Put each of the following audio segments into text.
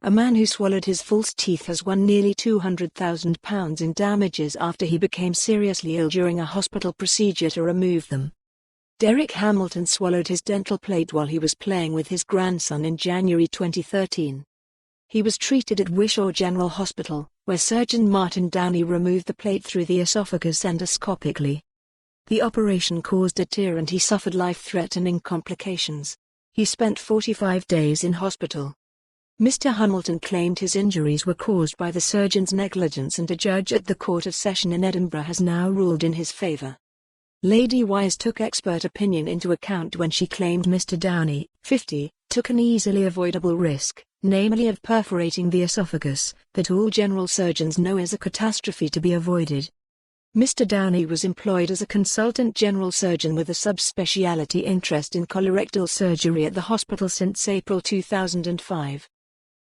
A man who swallowed his false teeth has won nearly £200,000 in damages after he became seriously ill during a hospital procedure to remove them. Derek Hamilton swallowed his dental plate while he was playing with his grandson in January 2013. He was treated at Wishaw General Hospital, where surgeon Martin Downey removed the plate through the esophagus endoscopically. The operation caused a tear and he suffered life-threatening complications. He spent 45 days in hospital. Mr. Hamilton claimed his injuries were caused by the surgeon's negligence, and a judge at the Court of Session in Edinburgh has now ruled in his favour. Lady Wise took expert opinion into account when she claimed Mr. Downey, 50, took an easily avoidable risk, namely of perforating the esophagus, that all general surgeons know is a catastrophe to be avoided. Mr. Downey was employed as a consultant general surgeon with a subspecialty interest in colorectal surgery at the hospital since April 2005.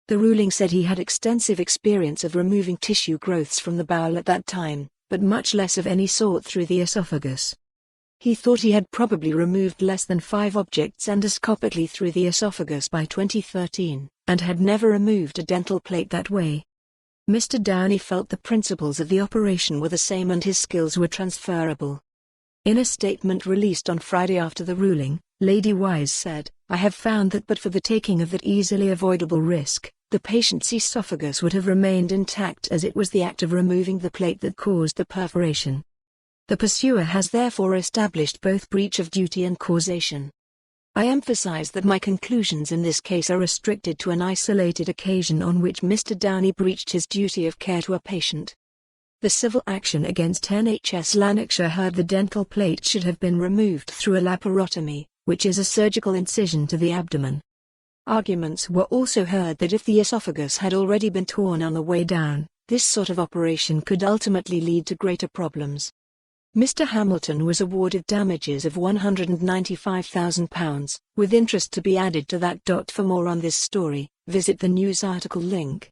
The ruling said he had extensive experience of removing tissue growths from the bowel at that time, but much less of any sort through the esophagus. He thought he had probably removed less than 5 objects endoscopically through the esophagus by 2013, and had never removed a dental plate that way. Mr. Downey felt the principles of the operation were the same and his skills were transferable. In a statement released on Friday after the ruling, Lady Wise said, "I have found that but for the taking of that easily avoidable risk, the patient's esophagus would have remained intact, as it was the act of removing the plate that caused the perforation. The pursuer has therefore established both breach of duty and causation. I emphasize that my conclusions in this case are restricted to an isolated occasion on which Mr. Downey breached his duty of care to a patient." The civil action against NHS Lanarkshire heard the dental plate should have been removed through a laparotomy, which is a surgical incision to the abdomen. Arguments were also heard that if the esophagus had already been torn on the way down, this sort of operation could ultimately lead to greater problems. Mr. Hamilton was awarded damages of £195,000, with interest to be added to that. For more on this story, visit the news article link.